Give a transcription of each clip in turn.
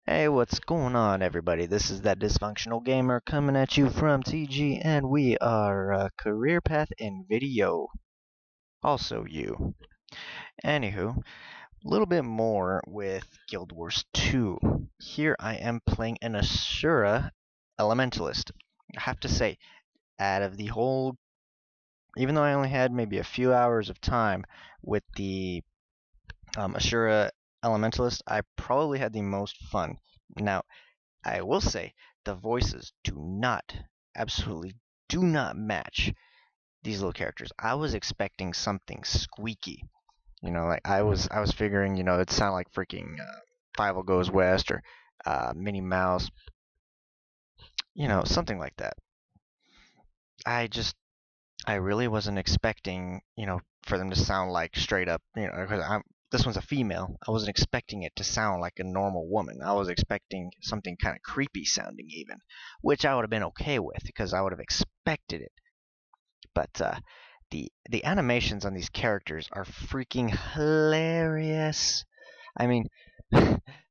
Hey, what's going on, everybody? This is that dysfunctional gamer coming at you from TG, and we are career path in video. Also, you. Anywho, a little bit more with Guild Wars 2. Here I am playing an Asura Elementalist. I have to say, out of the whole, even though I only had maybe a few hours of time with the Asura Elementalist, I probably had the most fun. Now, I will say the voices do not, absolutely do not match these little characters. I was expecting something squeaky. Like I was figuring, it'd sound like freaking Five Goes West or Minnie Mouse, something like that. I just, I really wasn't expecting, for them to sound like straight up, because this one's a female. I wasn't expecting it to sound like a normal woman. I was expecting something kind of creepy sounding even, which I would have been okay with because I would have expected it. But the animations on these characters are freaking hilarious. I mean,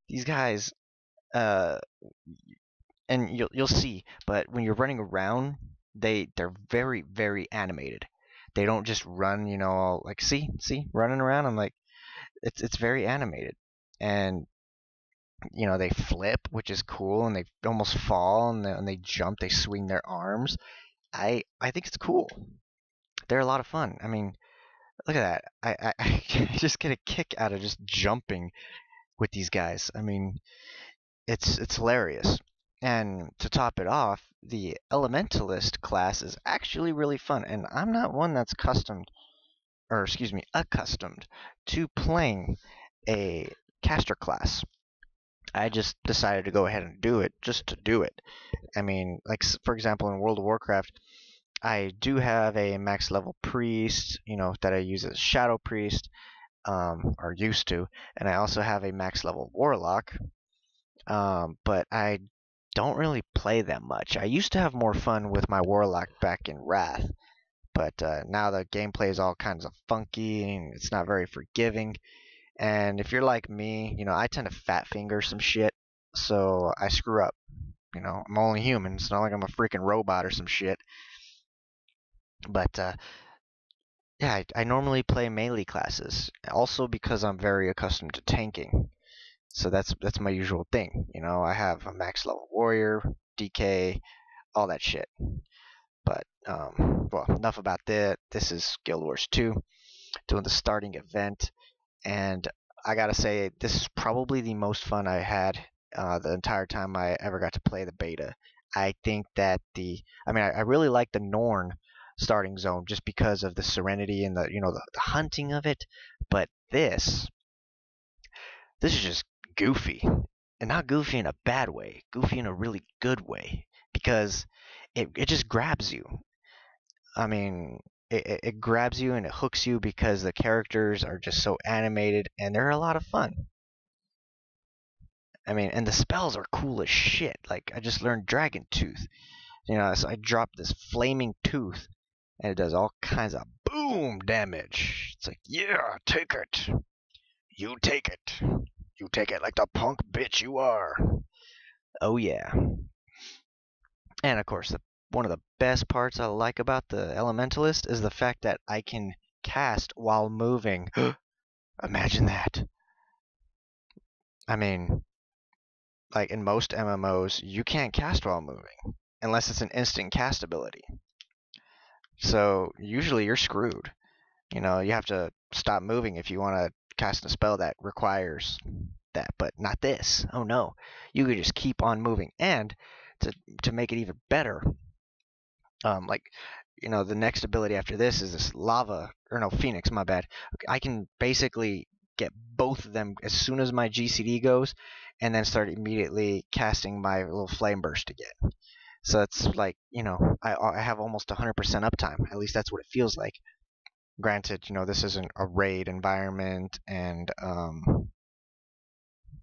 these guys, uh, and you'll see, but when you're running around, they're very animated. They don't just run, like see running around. I'm like, it's very animated, and they flip, which is cool, and they almost fall, and they jump, they swing their arms. I think it's cool. They're a lot of fun. I mean, look at that. I just get a kick out of just jumping with these guys. I mean, it's hilarious. And to top it off, the Elementalist class is actually really fun, and I'm not one that's accustomed to playing a caster class. I just decided to go ahead and do it just to do it. I mean, like for example, in World of Warcraft, I do have a max level priest, that I use as shadow priest, or used to, and I also have a max level warlock, but I don't really play that much. I used to have more fun with my warlock back in Wrath, but now the gameplay is all kinds of funky and it's not very forgiving. And if you're like me, I tend to fat finger some shit, so I screw up. I'm only human. It's not like I'm a freaking robot or some shit. But yeah, I normally play melee classes, also because I'm very accustomed to tanking. So that's my usual thing. I have a max level warrior, DK, all that shit. But well, enough about that. This is Guild Wars 2, doing the starting event, and I gotta say this is probably the most fun I had the entire time I ever got to play the beta. I think that I really like the Norn starting zone just because of the serenity and the hunting of it. But this is just goofy, and not goofy in a bad way, goofy in a really good way because it just grabs you. I mean, it grabs you and it hooks you because the characters are just so animated and they're a lot of fun. I mean, and the spells are cool as shit. Like I just learned Dragon Tooth. So I dropped this flaming tooth and it does all kinds of boom damage. It's like, yeah, take it. You take it. You take it like the punk bitch you are. Oh yeah. And of course, one of the best parts I like about the Elementalist is the fact that I can cast while moving. Imagine that. I mean, like in most MMOs, you can't cast while moving unless it's an instant cast ability. So usually you're screwed. You have to stop moving if you want to cast a spell that requires that, but not this. Oh no. You could just keep on moving. And to make it even better, like the next ability after this is this lava, or no, phoenix, my bad. I can basically get both of them as soon as my GCD goes, and then start immediately casting my little flame burst again. So it's like, I have almost 100% uptime. At least that's what it feels like. Granted, this isn't a raid environment, and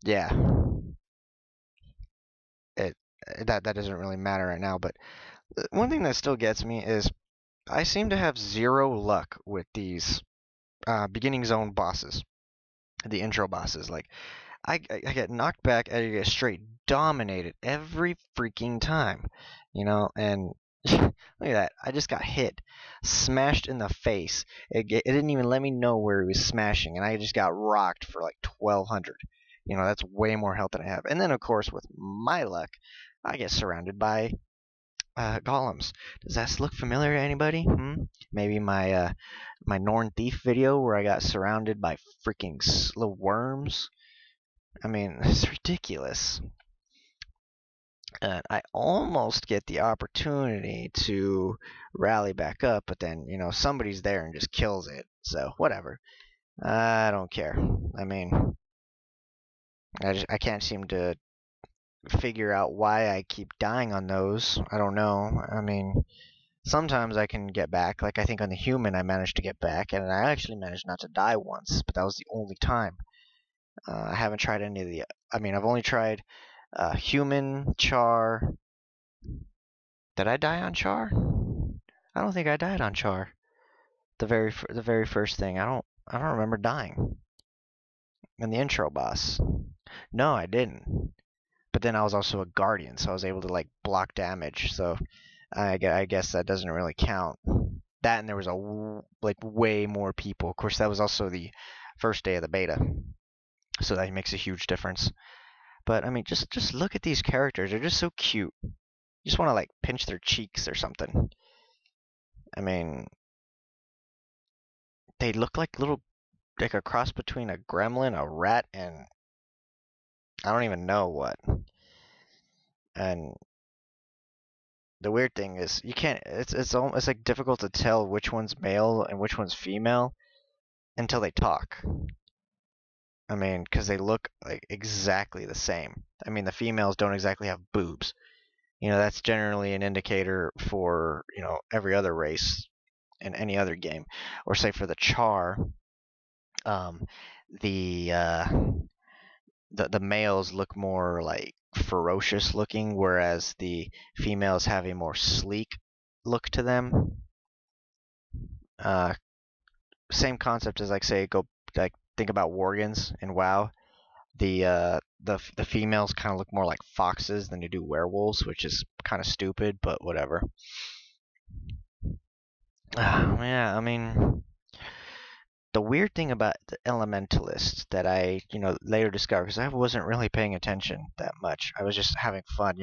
yeah, it that doesn't really matter right now. But one thing that still gets me is I seem to have zero luck with these beginning zone bosses, the intro bosses. Like I get knocked back, I get straight dominated every freaking time, and look at that. I just got hit, smashed in the face. It didn't even let me know where he was smashing, and I just got rocked for like 1200. That's way more health than I have. And then, of course, with my luck, I get surrounded by golems. Does that look familiar to anybody? Maybe my Norn Thief video where I got surrounded by freaking little worms. I mean, it's ridiculous. And I almost get the opportunity to rally back up, but then, somebody's there and just kills it. So, whatever. I don't care. I mean, I can't seem to figure out why I keep dying on those. I don't know. I mean, sometimes I can get back. Like, I think on the human I managed to get back, and I actually managed not to die once, but that was the only time. I haven't tried any of the... I mean, I've only tried human, char... Did I die on char? I don't think I died on char. The very first thing. I don't remember dying. And the intro boss. No, I didn't. But then I was also a guardian, so I was able to like block damage. So I guess that doesn't really count. That and there was way more people. Of course, that was also the first day of the beta, so that makes a huge difference. But I mean, just look at these characters. They're just so cute. You just want to like pinch their cheeks or something. I mean, they look like a cross between a gremlin, a rat, and I don't even know what. And the weird thing is you can't. It's like difficult to tell which one's male and which one's female until they talk. I mean, because they look like exactly the same. I mean, the females don't exactly have boobs. That's generally an indicator for every other race in any other game, or say for the char, the the males look more like ferocious looking, whereas the females have a more sleek look to them. Same concept as think about Worgens in WoW. The females kind of look more like foxes than they do werewolves, which is kind of stupid, but whatever. Yeah, I mean, the weird thing about the Elementalist that I, later discovered, because I wasn't really paying attention that much. I was just having fun,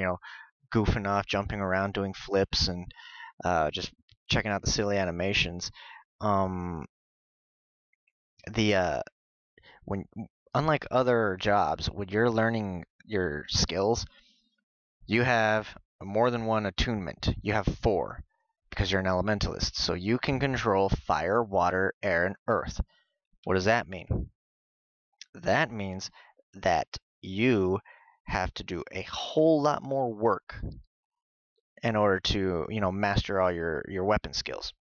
goofing off, jumping around, doing flips, and just checking out the silly animations. When unlike other jobs, when you're learning your skills, you have more than one attunement. You have 4 because you're an elementalist. So you can control fire, water, air, and earth. What does that mean? That means that you have to do a whole lot more work in order to, master all your weapon skills.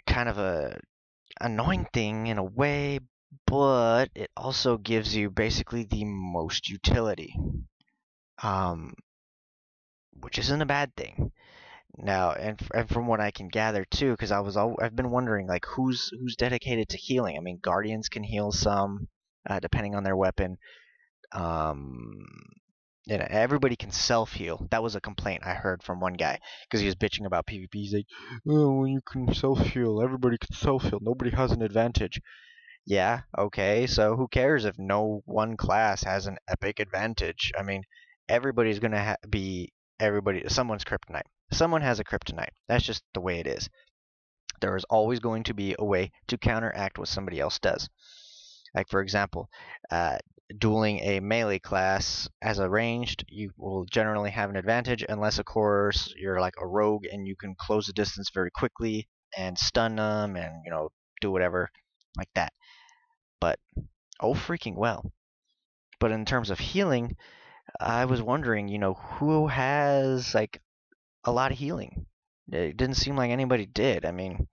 Kind of a annoying thing in a way, but it also gives you basically the most utility, which isn't a bad thing. Now, and from what I can gather too, because I've been wondering like who's dedicated to healing. I mean, guardians can heal some, depending on their weapon. Everybody can self heal. That was a complaint I heard from one guy because he was bitching about PvP. He's like, "Oh, you can self heal. Everybody can self heal. Nobody has an advantage." Yeah, okay. So who cares if no one class has an epic advantage? I mean, everybody's gonna be everybody. Someone's kryptonite. Someone has a kryptonite. That's just the way it is. There is always going to be a way to counteract what somebody else does. Like for example, dueling a melee class as a ranged, you will generally have an advantage unless, of course, you're like a rogue and you can close the distance very quickly and stun them and do whatever like that. But oh freaking well. But in terms of healing, I was wondering, who has like a lot of healing? It didn't seem like anybody did. I mean,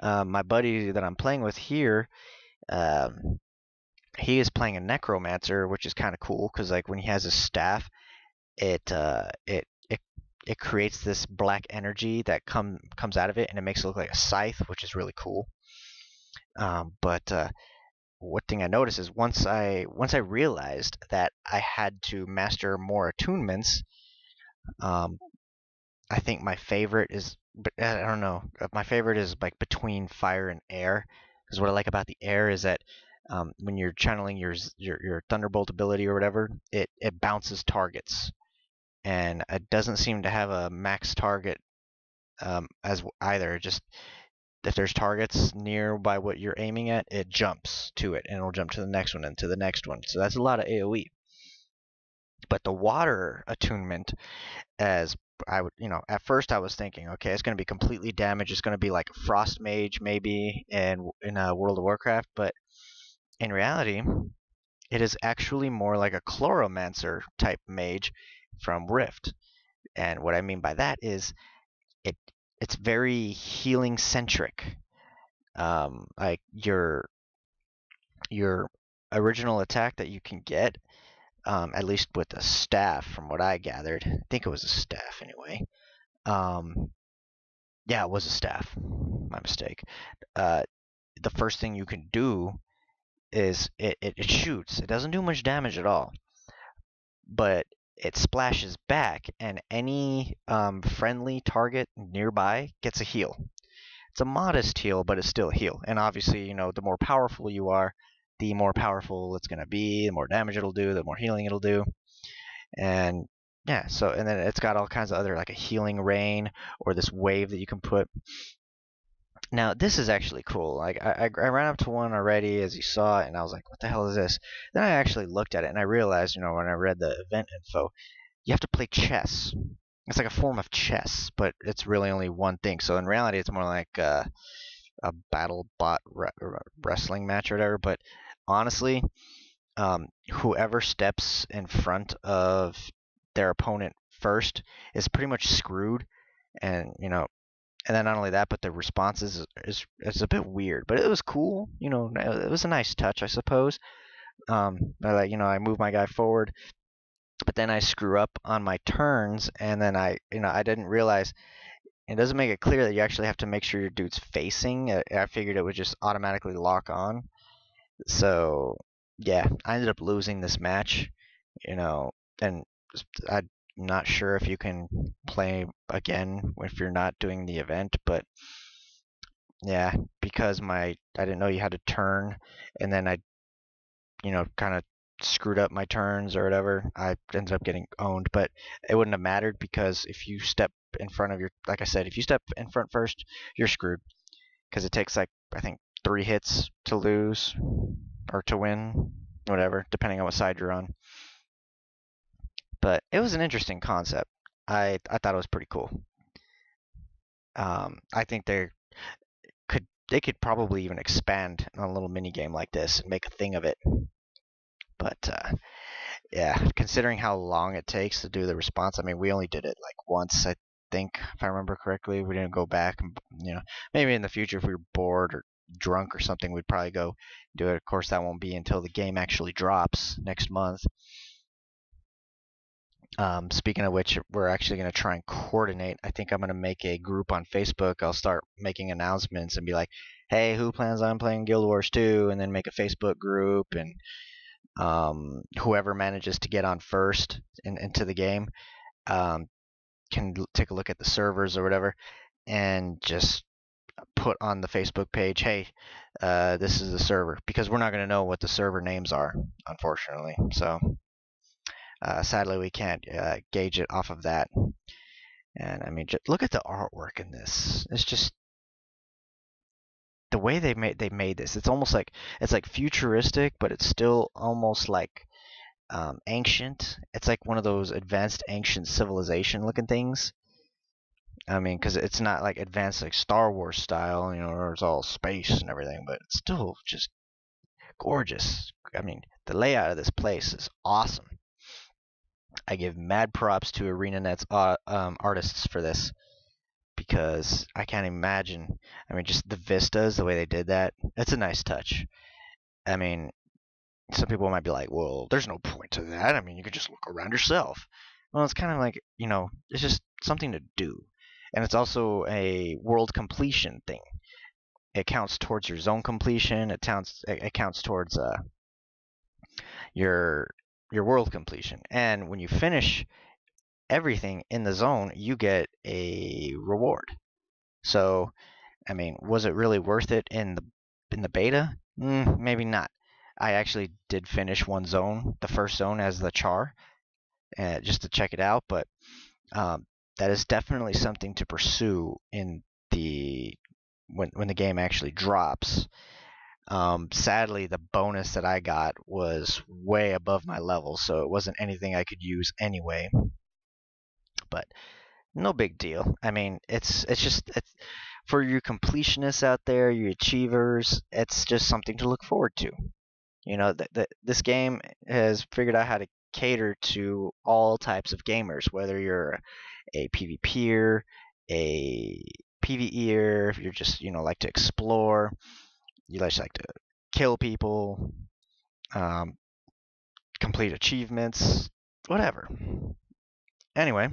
my buddy that I'm playing with here, he is playing a necromancer, which is kind of cool because like when he has his staff, it creates this black energy that comes out of it, and it makes it look like a scythe, which is really cool. But what thing I noticed is once I realized that I had to master more attunements, um, I think my favorite is, but I don't know, my favorite is like between fire and air. Because what I like about the air is that when you're channeling your thunderbolt ability or whatever, it bounces targets, and it doesn't seem to have a max target as either. Just if there's targets nearby what you're aiming at, it jumps to it, and it'll jump to the next one and to the next one. So that's a lot of AOE. But the water attunement, as I would, at first I was thinking, okay, it's going to be completely damaged. It's going to be like Frost Mage maybe in World of Warcraft, but in reality, it is actually more like a Chloromancer type mage from Rift. And what I mean by that is it it's very healing centric. Like your original attack that you can get, at least with a staff, from what I gathered. I think it was a staff anyway. Um, yeah, it was a staff. My mistake. Uh, the first thing you can do is it shoots. It doesn't do much damage at all, but it splashes back, and any friendly target nearby gets a heal. It's a modest heal, but it's still a heal. And obviously, the more powerful you are, the more powerful it's going to be, the more damage it'll do, the more healing it'll do. And yeah, so, and then it's got all kinds of other, like a healing rain or this wave that you can put. Now, this is actually cool. Like, I ran up to one already, as you saw, and I was like, what the hell is this? Then I actually looked at it, and I realized, when I read the event info, you have to play chess. It's like a form of chess, but it's really only one thing. So in reality, it's more like a battle bot wrestling match or whatever. But honestly, whoever steps in front of their opponent first is pretty much screwed. And and then not only that, but the responses is a bit weird. But it was cool. It was a nice touch, I suppose. I move my guy forward, but then I screw up on my turns, and then I didn't realize it doesn't make it clear that you actually have to make sure your dude's facing. I figured it would just automatically lock on. So yeah, I ended up losing this match, and I'm not sure if you can play again if you're not doing the event, but yeah, because I didn't know you had to turn, and then I, kind of screwed up my turns or whatever. I ended up getting owned, but it wouldn't have mattered because if you step in front of like I said, if you step in front first, you're screwed because it takes like I think 3 hits to lose or to win, whatever, depending on what side you're on. But it was an interesting concept. I thought it was pretty cool. I think they could probably even expand on a little mini game like this and make a thing of it. But yeah, considering how long it takes to do the response, I mean, we only did it like once, I think, if I remember correctly. We didn't go back, and maybe in the future if we were bored or drunk or something, we'd probably go do it. Of course, that won't be until the game actually drops next month. Speaking of which, we're actually going to try and coordinate. I think I'm going to make a group on Facebook. I'll start making announcements and be like, hey, who plans on playing Guild Wars 2? And then make a Facebook group, and whoever manages to get on first into the game can take a look at the servers or whatever and just put on the Facebook page, hey, this is the server, because we're not going to know what the server names are, unfortunately. So sadly, we can't gauge it off of that. And I mean, just look at the artwork in this. It's just the way they made this. It's almost like futuristic, but it's still almost like ancient. It's like one of those advanced ancient civilization looking things. I mean, because it's not like advanced like Star Wars style, where it's all space and everything, but it's still just gorgeous. I mean, the layout of this place is awesome. I give mad props to ArenaNet's artists for this, because I can't imagine. I mean, just the vistas, the way they did that, it's a nice touch. I mean, some people might be like, well, there's no point to that. I mean, you could just look around yourself. Well, it's kind of like, it's just something to do. And it's also a world completion thing. it counts towards your zone completion. It counts towards your world completion. And when you finish everything in the zone, you get a reward. So, I mean, was it really worth it in the beta? Maybe not. I actually did finish one zone, the first zone as the char, just to check it out. But that is definitely something to pursue in the when the game actually drops. Sadly, the bonus that I got was way above my level, so it wasn't anything I could use anyway. But no big deal. I mean, it's for you completionists out there, you achievers. It's just something to look forward to. You know, this game has figured out how to cater to all types of gamers, whether you're a PvPer, a PvEer, if you're just like to explore, you just like to kill people, complete achievements, whatever. Anyway,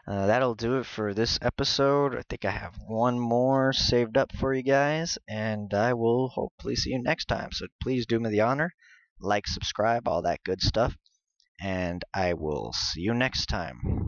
that'll do it for this episode. I think I have one more saved up for you guys, and I will hopefully see you next time. So please do me the honor, like, subscribe, all that good stuff, and I will see you next time.